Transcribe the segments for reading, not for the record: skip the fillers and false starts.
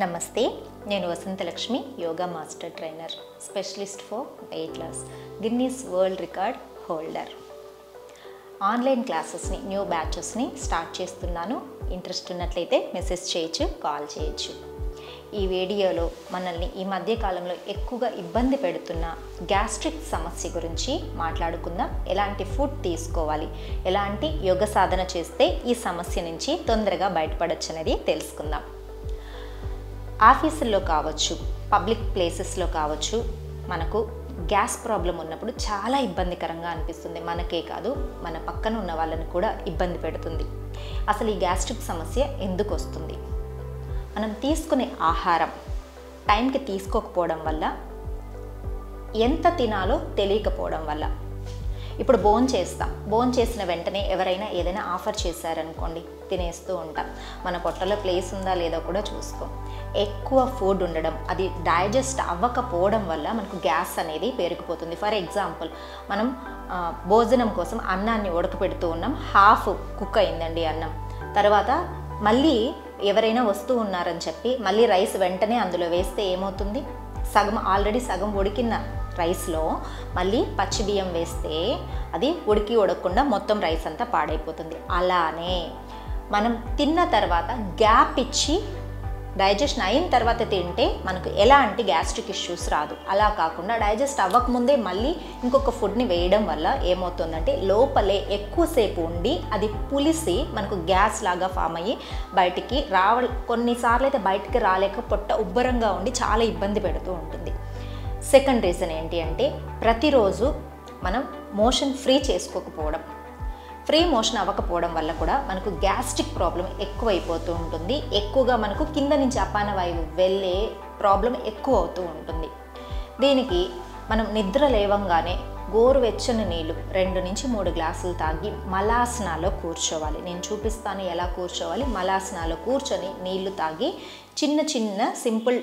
నమస్తే, నేను Vasanthalakshmi, yoga master trainer, specialist for weight loss, Guinness world record holder. Online క్లాసెస్ని, new బ్యాచెస్ని start చేస్తున్నాను. ఇంట్రెస్ట్ ఉన్నట్లయితే మెసేజ్ చేయొచ్చు, కాల్ చేయొచ్చు. ఈ వీడియోలో మనల్ని ఈ మధ్యకాలంలో ఎక్కువగా ఇబ్బంది పెడుతున్న గ్యాస్ట్రిక్ సమస్య గురించి మాట్లాడుకుందాం. ఎలాంటి ఫుడ్ తీసుకోవాలి, ఎలాంటి యోగ సాధన చేస్తే ఈ సమస్య నుంచి తొందరగా బయటపడొచ్చు అనేది తెలుసుకుందాం. ఆఫీసుల్లో కావచ్చు, పబ్లిక్ ప్లేసెస్లో కావచ్చు, మనకు గ్యాస్ ప్రాబ్లం ఉన్నప్పుడు చాలా ఇబ్బందికరంగా అనిపిస్తుంది. మనకే కాదు, మన పక్కన ఉన్న వాళ్ళని కూడా ఇబ్బంది పెడుతుంది. అసలు ఈ గ్యాస్ట్రిక్ సమస్య ఎందుకు వస్తుంది? మనం తీసుకునే ఆహారం టైంకి తీసుకోకపోవడం వల్ల, ఎంత తినాలో తెలియకపోవడం వల్ల. ఇప్పుడు భోంచేసిన వెంటనే ఎవరైనా ఏదైనా ఆఫర్ చేశారనుకోండి, తినేస్తూ ఉంటాం. మన పొట్టలో ప్లేస్ ఉందా లేదో కూడా చూసుకోం. ఎక్కువ ఫుడ్ ఉండడం, అది డైజెస్ట్ అవ్వకపోవడం వల్ల మనకు గ్యాస్ అనేది పెరిగిపోతుంది. ఫర్ ఎగ్జాంపుల్, మనం భోజనం కోసం అన్నాన్ని ఉడకపెడుతూ ఉన్నాం, హాఫ్ కుక్ అయిందండి అన్నం. తర్వాత మళ్ళీ ఎవరైనా వస్తూ ఉన్నారని చెప్పి మళ్ళీ రైస్ వెంటనే అందులో వేస్తే ఏమవుతుంది? ఆల్రెడీ సగం ఉడికిన రైస్లో మళ్ళీ పచ్చి బియ్యం వేస్తే అది ఉడకకుండా మొత్తం రైస్ అంతా పాడైపోతుంది. అలానే మనం తిన్న తర్వాత గ్యాప్ ఇచ్చి డైజెషన్ అయిన తర్వాత తింటే మనకు ఎలాంటి గ్యాస్ట్రిక్ ఇష్యూస్ రాదు. అలా కాకుండా డైజెస్ట్ అవ్వకముందే మళ్ళీ ఇంకొక ఫుడ్ని వేయడం వల్ల ఏమవుతుందంటే లోపలే ఎక్కువసేపు ఉండి అది పులిసి మనకు గ్యాస్ లాగా ఫామ్ అయ్యి బయటికి కొన్నిసార్లు అయితే బయటికి రాలేక పొట్ట ఉబ్బరంగా ఉండి చాలా ఇబ్బంది పెడుతూ ఉంటుంది. సెకండ్ రీజన్ ఏంటి అంటే, ప్రతిరోజు మనం మోషన్ ఫ్రీ చేసుకోకపోవడం. ఫ్రీ మోషన్ అవ్వకపోవడం వల్ల కూడా మనకు గ్యాస్ట్రిక్ ప్రాబ్లం ఎక్కువైపోతూ ఉంటుంది. ఎక్కువగా మనకు కింద నుంచి అపాన వాయువు వెళ్ళే ప్రాబ్లం ఎక్కువ అవుతూ ఉంటుంది. దీనికి మనం నిద్ర లేవంగానే గోరువెచ్చని నీళ్ళు 2 నుంచి 3 గ్లాసులు తాగి మలాసనాలో కూర్చోవాలి. నేను చూపిస్తాను ఎలా కూర్చోవాలి. మలాసనాలో కూర్చొని నీళ్లు తాగి చిన్న చిన్న సింపుల్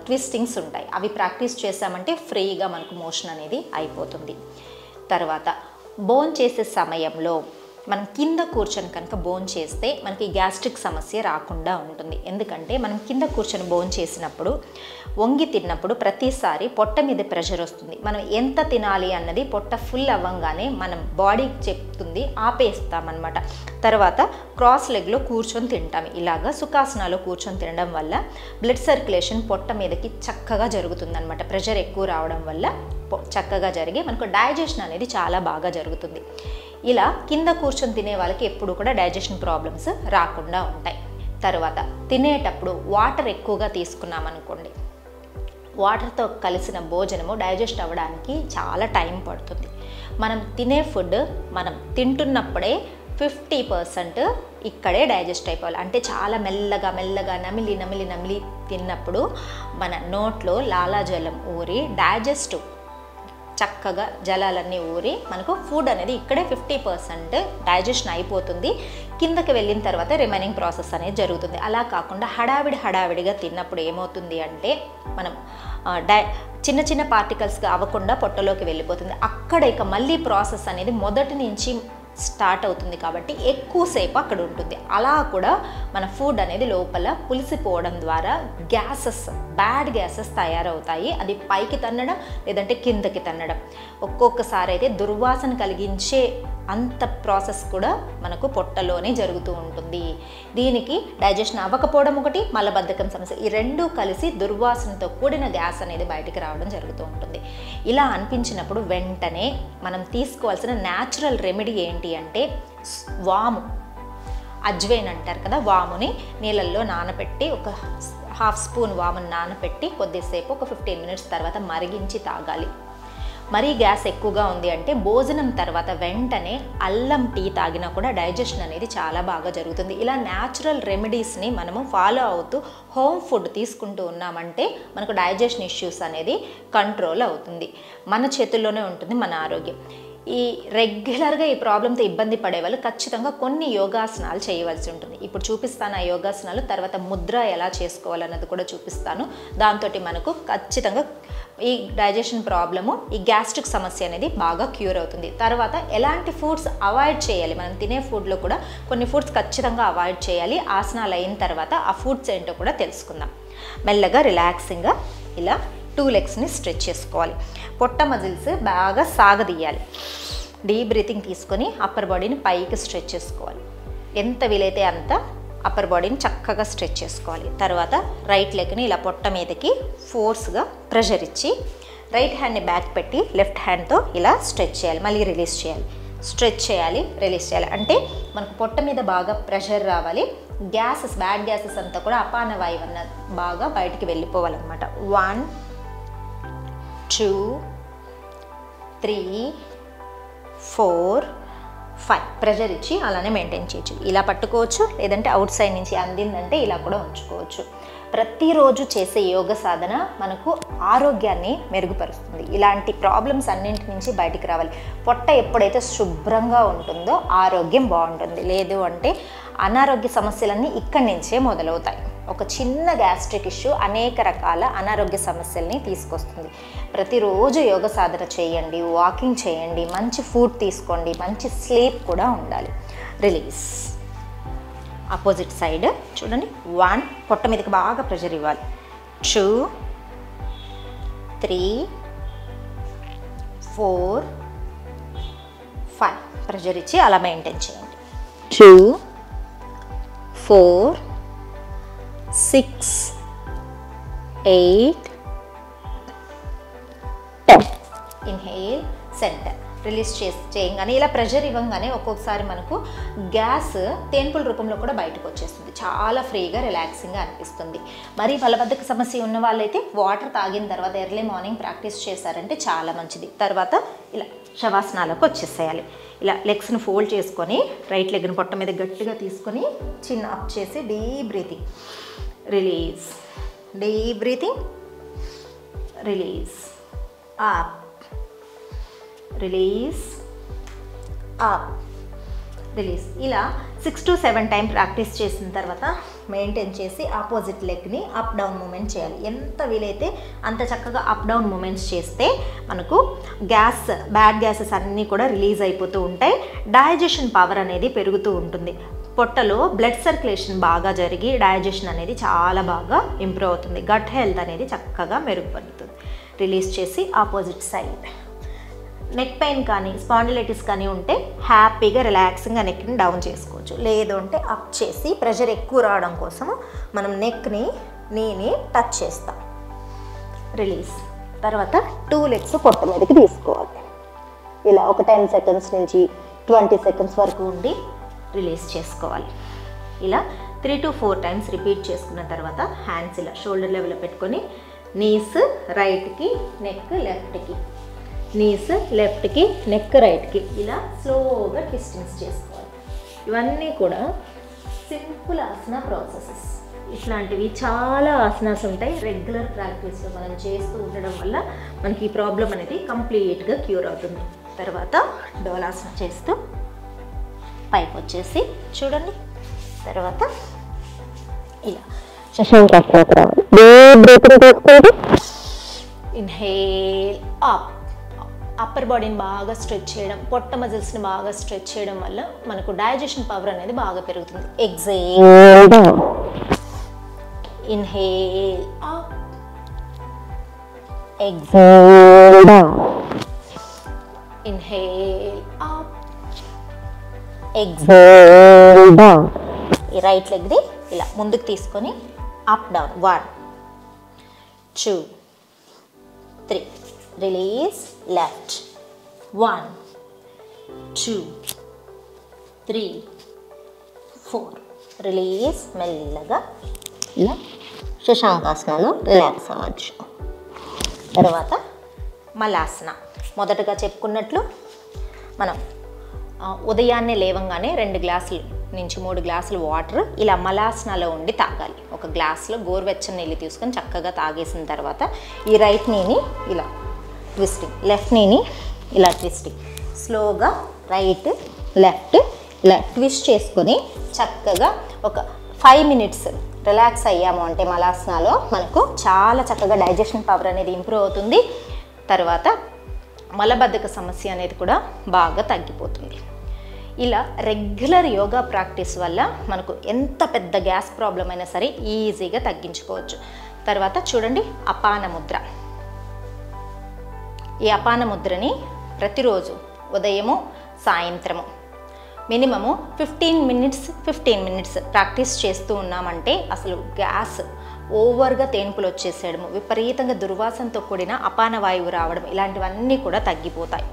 ట్విస్టింగ్స్ ఉంటాయి, అవి ప్రాక్టీస్ చేసామంటే ఫ్రీగా మనకు మోషన్ అనేది అయిపోతుంది. తర్వాత భోంచేసే సమయంలో మనం కింద కూర్చొని కనుక భోంచేస్తే మనకి గ్యాస్ట్రిక్ సమస్య రాకుండా ఉంటుంది. ఎందుకంటే మనం కింద కూర్చొని భోంచేసినప్పుడు, వంగి తిన్నప్పుడు ప్రతిసారి పొట్ట మీద ప్రెషర్ వస్తుంది. మనం ఎంత తినాలి అన్నది పొట్ట ఫుల్ అవ్వంగానే మనం బాడీకి చెప్తుంది, ఆపేస్తామన్నమాట. తర్వాత క్రాస్ లెగ్లో కూర్చొని తింటాం. ఇలాగా సుఖాసనాలో కూర్చొని తినడం వల్ల బ్లడ్ సర్క్యులేషన్ పొట్ట మీదకి చక్కగా జరుగుతుందన్నమాట. ప్రెషర్ ఎక్కువ రావడం వల్ల చక్కగా జరిగి మనకు డైజెషన్ అనేది చాలా బాగా జరుగుతుంది. ఇలా కింద కూర్చొని తినే వాళ్ళకి ఎప్పుడు కూడా డైజెషన్ ప్రాబ్లమ్స్ రాకుండా ఉంటాయి. తర్వాత తినేటప్పుడు వాటర్ ఎక్కువగా తీసుకున్నామనుకోండి, వాటర్తో కలిసిన భోజనము డైజెస్ట్ అవ్వడానికి చాలా టైం పడుతుంది. మనం తినే ఫుడ్ మనం తింటున్నప్పుడే 50% ఇక్కడే డైజెస్ట్ అయిపోవాలి. అంటే చాలా మెల్లగా నమిలి తిన్నప్పుడు మన నోట్లో లాలాజలం ఊరి డైజెస్ట్ చక్కగా జలాలన్నీ ఊరి మనకు ఫుడ్ అనేది ఇక్కడే 50% డైజెషన్ అయిపోతుంది. కిందకి వెళ్ళిన తర్వాత రిమైనింగ్ ప్రాసెస్ అనేది జరుగుతుంది. అలా కాకుండా హడావిడిగా తిన్నప్పుడు ఏమవుతుంది అంటే, మనం చిన్న చిన్న పార్టికల్స్గా అవ్వకుండా పొట్టలోకి వెళ్ళిపోతుంది. అక్కడ ఇక మళ్ళీ ప్రాసెస్ అనేది మొదటి నుంచి స్టార్ట్ అవుతుంది కాబట్టి ఎక్కువసేపు అక్కడ ఉంటుంది. అలా కూడా మన ఫుడ్ అనేది లోపల పులిసిపోవడం ద్వారా బ్యాడ్ గ్యాసెస్ తయారవుతాయి. అది పైకి తన్నడం లేదంటే కిందకి తన్నడం, ఒక్కొక్కసారి అయితే దుర్వాసన కలిగించే అంత ప్రాసెస్ కూడా మనకు పొట్టలోనే జరుగుతూ ఉంటుంది. దీనికి డైజెషన్ అవ్వకపోవడం ఒకటి, మలబద్ధకం సమస్య, ఈ రెండూ కలిసి దుర్వాసనతో కూడిన గ్యాస్ అనేది బయటికి రావడం జరుగుతూ ఉంటుంది. ఇలా అనిపించినప్పుడు వెంటనే మనం తీసుకోవాల్సిన న్యాచురల్ రెమెడీ ఏంటి అంటే, వాము, అజ్వైన్ అంటారు కదా, వాముని నీళ్ళల్లో నానబెట్టి ఒక హాఫ్ స్పూన్ వాముని నానబెట్టి కొద్దిసేపు ఒక 15 మినిట్స్ తర్వాత మరిగించి తాగాలి. మరీ గ్యాస్ ఎక్కువగా ఉంది అంటే భోజనం తర్వాత వెంటనే అల్లం టీ తాగినా కూడా డైజెషన్ అనేది చాలా బాగా జరుగుతుంది. ఇలా న్యాచురల్ రెమెడీస్ని మనము ఫాలో అవుతూ హోమ్ ఫుడ్ తీసుకుంటూ ఉన్నామంటే మనకు డైజెషన్ ఇష్యూస్ అనేది కంట్రోల్ అవుతుంది. మన చేతుల్లోనే ఉంటుంది మన ఆరోగ్యం. ఈ రెగ్యులర్గా ఈ ప్రాబ్లంతో ఇబ్బంది పడే వాళ్ళు ఖచ్చితంగా కొన్ని యోగాసనాలు చేయవలసి ఉంటుంది. ఇప్పుడు చూపిస్తాను ఆ యోగాసనాలు, తర్వాత ముద్ర ఎలా చేసుకోవాలన్నది కూడా చూపిస్తాను. దాంతో మనకు ఖచ్చితంగా ఈ డైజెషన్ ప్రాబ్లము, ఈ గ్యాస్ట్రిక్ సమస్య అనేది బాగా క్యూర్ అవుతుంది. తర్వాత ఎలాంటి ఫుడ్స్ అవాయిడ్ చేయాలి, మనం తినే ఫుడ్లో కూడా కొన్ని ఫుడ్స్ ఖచ్చితంగా అవాయిడ్ చేయాలి. ఆసనాలు అయిన తర్వాత ఆ ఫుడ్స్ ఏంటో కూడా తెలుసుకుందాం. మెల్లగా రిలాక్సింగ్గా ఇలా 2 లెగ్స్ని స్ట్రెచ్ చేసుకోవాలి. పొట్ట మజిల్స్ బాగా సాగదీయాలి. డీప్ బ్రీతింగ్ తీసుకొని అప్పర్ బాడీని పైకి స్ట్రెచ్ చేసుకోవాలి. ఎంత వీలైతే అంత అప్పర్ బాడీని చక్కగా స్ట్రెచ్ చేసుకోవాలి. తర్వాత రైట్ లెగ్ని ఇలా పొట్ట మీదకి ఫోర్స్గా ప్రెషర్ ఇచ్చి రైట్ హ్యాండ్ని బ్యాక్ పెట్టి లెఫ్ట్ హ్యాండ్తో ఇలా స్ట్రెచ్ చేయాలి. మళ్ళీ రిలీజ్ చేయాలి. స్ట్రెచ్ చేయాలి, రిలీజ్ చేయాలి. అంటే మనకు పొట్ట మీద బాగా ప్రెషర్ రావాలి. గ్యాసెస్, బ్యాడ్ గ్యాసెస్ అంతా కూడా అపాన వాయువు అన్న బాగా బయటికి వెళ్ళిపోవాలన్నమాట. 1 2 3 4 5 ప్రెషర్ ఇచ్చి అలానే మెయింటైన్ చేయొచ్చు. ఇలా పట్టుకోవచ్చు, లేదంటే అవుట్ సైడ్ నుంచి అందిందంటే ఇలా కూడా ఉంచుకోవచ్చు. ప్రతిరోజు చేసే యోగ సాధన మనకు ఆరోగ్యాన్ని మెరుగుపరుస్తుంది. ఇలాంటి ప్రాబ్లమ్స్ అన్నింటి నుంచి బయటికి రావాలి. పొట్ట ఎప్పుడైతే శుభ్రంగా ఉంటుందో ఆరోగ్యం బాగుంటుంది. లేదు అంటే అనారోగ్య సమస్యలన్నీ ఇక్కడి నుంచే మొదలవుతాయి. ఒక చిన్న గ్యాస్ట్రిక్ ఇష్యూ అనేక రకాల అనారోగ్య సమస్యల్ని తీసుకొస్తుంది. ప్రతిరోజు యోగ సాధన చేయండి, వాకింగ్ చేయండి, మంచి ఫుడ్ తీసుకోండి, మంచి స్లీప్ కూడా ఉండాలి. రిలీజ్. ఆపోజిట్ సైడ్ చూడండి. 1 పొట్ట మీదకి బాగా ప్రెషర్ ఇవ్వాలి. 2 3 4 5 ప్రెషర్ ఇచ్చి అలా మెయింటైన్ చేయండి. 2 4 6 8 10. ఇన్హేల్, సెంటర్, రిలీజ్ చేయగానే ఇలా ప్రెషర్ ఇవ్వగానే ఒక్కొక్కసారి మనకు గ్యాస్ తేన్పుల రూపంలో కూడా బయటకు వచ్చేస్తుంది. చాలా ఫ్రీగా, రిలాక్సింగ్గా అనిపిస్తుంది. మరి బలబద్ధక సమస్య ఉన్న వాళ్ళైతే వాటర్ తాగిన తర్వాత ఎర్లీ మార్నింగ్ ప్రాక్టీస్ చేశారంటే చాలా మంచిది. తర్వాత ఇలా శవాసనాలకు వచ్చేసేయాలి. ఇలా లెగ్స్ని ఫోల్డ్ చేసుకొని రైట్ లెగ్ని పొట్ట మీద గట్టిగా తీసుకొని చిన్న అప్ చేసి deep breathing, release, deep breathing, release, up, release, up, release. ఇలా 6 to 7 టైం ప్రాక్టీస్ చేసిన తర్వాత మెయింటైన్ చేసి ఆపోజిట్ లెగ్ని అప్ డౌన్ మూమెంట్ చేయాలి. ఎంత వీలైతే అంత చక్కగా అప్ డౌన్ మూమెంట్స్ చేస్తే మనకు బ్యాడ్ గ్యాసెస్ అన్నీ కూడా రిలీజ్ అయిపోతూ ఉంటాయి. డైజెషన్ పవర్ అనేది పెరుగుతూ ఉంటుంది. పొట్టలో బ్లడ్ సర్క్యులేషన్ బాగా జరిగి డైజెషన్ అనేది చాలా బాగా ఇంప్రూవ్ అవుతుంది. గట్ హెల్త్ అనేది చక్కగా మెరుగుపడుతుంది. రిలీజ్ చేసి ఆపోజిట్ సైడ్. నెక్ పెయిన్ కానీ స్పాండిలైటిస్ కానీ ఉంటే హ్యాపీగా రిలాక్సింగ్గా నెక్ని డౌన్ చేసుకోవచ్చు. లేదు అంటే అప్ చేసి ప్రెషర్ ఎక్కువ రావడం కోసము మనం నెక్ని, నీని టచ్ చేస్తాం. రిలీజ్. తర్వాత 2 లెగ్స్ పొట్ట మీదకి తీసుకోవాలి. ఇలా ఒక 10 సెకండ్స్ నుంచి 20 సెకండ్స్ వరకు ఉండి రిలీజ్ చేసుకోవాలి. ఇలా 3 to 4 టైమ్స్ రిపీట్ చేసుకున్న తర్వాత హ్యాండ్స్ ఇలా షోల్డర్ లెవెల్లో పెట్టుకొని నీస్ రైట్కి, నెక్ లెఫ్ట్కి, నీస్ లెఫ్ట్కి, నెక్ రైట్కి ఇలా స్లోగా ట్విస్టింగ్స్ చేసుకోవాలి. ఇవన్నీ కూడా సింపుల్ ఆసన ప్రాసెసెస్. ఇట్లాంటివి చాలా ఆసనాస్ ఉంటాయి. రెగ్యులర్ ప్రాక్టీస్లో మనం చేస్తూ ఉండడం వల్ల మనకి ఈ ప్రాబ్లం అనేది కంప్లీట్గా క్యూర్ అవుతుంది. తర్వాత డోలాసన చేస్తూ పైకి వచ్చేసి చూడండి. తర్వాత ఇలా శశాంకాసనకు రావాలి. Inhale, up. అప్పర్ బాడీని బాగా స్ట్రెచ్ చేయడం, పొట్ట మజిల్స్ని బాగా స్ట్రెచ్ చేయడం వల్ల మనకు డైజెషన్ పవర్ అనేది బాగా పెరుగుతుంది. Exhale, inhale, up, exhale, inhale, up, exhale, down. ఈ రైట్ లెగ్ది ఇలా ముందుకు తీసుకొని up down. 1 2 3 release. Left. 1 2 3 4 release. మెల్లగా ఇలా శశాంకాసనలో రిలాక్స్ అవ్వచ్చు. తర్వాత మలాసన. మొదటగా చెప్పుకున్నట్లు మనం ఉదయాన్నే లేవంగానే 2 గ్లాసులు నుంచి 3 గ్లాసులు వాటర్ ఇలా మలాసనలో ఉండి తాగాలి. ఒక గ్లాసులో గోరువెచ్చని నీళ్ళు తీసుకొని చక్కగా తాగేసిన తర్వాత ఈ రైట్ నీని ఇలా ట్విస్టింగ్, లెఫ్ట్ నీని ఇలా ట్విస్టింగ్, స్లోగా రైట్ లెఫ్ట్ ఇలా ట్విస్ట్ చేసుకొని చక్కగా ఒక 5 minutes రిలాక్స్ అయ్యాము అంటే మలాసనాలో మనకు చాలా చక్కగా డైజెషన్ పవర్ అనేది ఇంప్రూవ్ అవుతుంది. తర్వాత మలబద్ధక సమస్య అనేది కూడా బాగా తగ్గిపోతుంది. ఇలా రెగ్యులర్ యోగా ప్రాక్టీస్ వల్ల మనకు ఎంత పెద్ద గ్యాస్ ప్రాబ్లం అయినా సరే ఈజీగా తగ్గించుకోవచ్చు. తర్వాత చూడండి అపాన ముద్ర. ఈ అపాన ముద్రని ప్రతిరోజు ఉదయము సాయంత్రము మినిమము 15 మినిట్స్ ప్రాక్టీస్ చేస్తూ ఉన్నామంటే అసలు గ్యాస్ ఓవర్గా తేన్పులు వచ్చేసేయడము, విపరీతంగా దుర్వాసనతో కూడిన అపాన వాయువు రావడం ఇలాంటివన్నీ కూడా తగ్గిపోతాయి.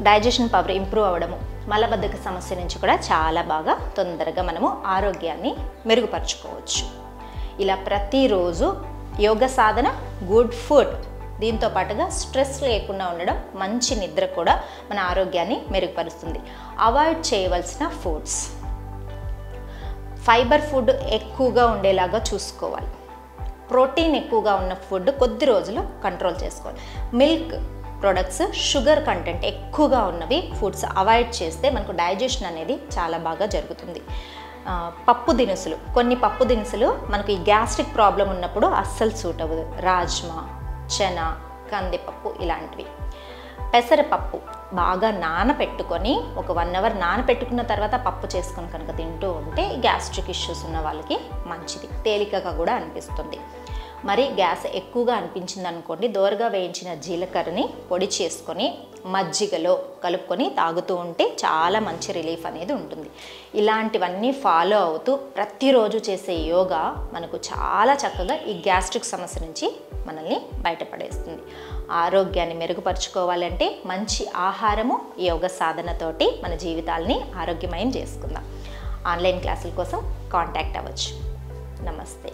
డైజెషన్ పవర్ ఇంప్రూవ్ అవ్వడము, మలబద్ధక సమస్య నుంచి కూడా చాలా బాగా తొందరగా మనము ఆరోగ్యాన్ని మెరుగుపరుచుకోవచ్చు. ఇలా ప్రతిరోజు యోగ సాధన, గుడ్ ఫుడ్, దీంతో పాటుగా స్ట్రెస్ లేకుండా ఉండడం, మంచి నిద్ర కూడా మన ఆరోగ్యాన్ని మెరుగుపరుస్తుంది. అవాయిడ్ చేయవలసిన ఫుడ్స్, ఫైబర్ ఫుడ్ ఎక్కువగా ఉండేలాగా చూసుకోవాలి. ప్రోటీన్ ఎక్కువగా ఉన్న ఫుడ్ కొద్ది రోజులు కంట్రోల్ చేసుకోవాలి. మిల్క్ ప్రొడక్ట్స్, షుగర్ కంటెంట్ ఎక్కువగా ఉన్నవి ఫుడ్స్ అవాయిడ్ చేస్తే మనకు డైజెషన్ అనేది చాలా బాగా జరుగుతుంది. పప్పు దినుసులు, కొన్ని పప్పు దినుసులు మనకు ఈ గ్యాస్ట్రిక్ ప్రాబ్లం ఉన్నప్పుడు అస్సలు సూట్ అవ్వదు. రాజ్మా, చనా, కందిపప్పు ఇలాంటివి. పెసరపప్పు బాగా నానపెట్టుకొని ఒక 1 అవర్ నానపెట్టుకున్న తర్వాత పప్పు చేసుకొని కనుక తింటూ ఉంటే గ్యాస్ట్రిక్ ఇష్యూస్ ఉన్న వాళ్ళకి మంచిది, తేలికగా కూడా అనిపిస్తుంది. మరి గ్యాస్ ఎక్కువగా అనిపించింది అనుకోండి, దోరగా వేయించిన జీలకర్రని పొడి చేసుకొని మజ్జిగలో కలుపుకొని తాగుతూ ఉంటే చాలా మంచి రిలీఫ్ అనేది ఉంటుంది. ఇలాంటివన్నీ ఫాలో అవుతూ ప్రతిరోజు చేసే యోగా మనకు చాలా చక్కగా ఈ గ్యాస్ట్రిక్ సమస్య నుంచి మనల్ని బయటపడేస్తుంది. ఆరోగ్యాన్ని మెరుగుపరుచుకోవాలంటే మంచి ఆహారము, యోగ సాధనతోటి మన జీవితాలని ఆరోగ్యమయం చేసుకుందాం. ఆన్లైన్ క్లాసుల కోసం కాంటాక్ట్ అవ్వచ్చు. నమస్తే.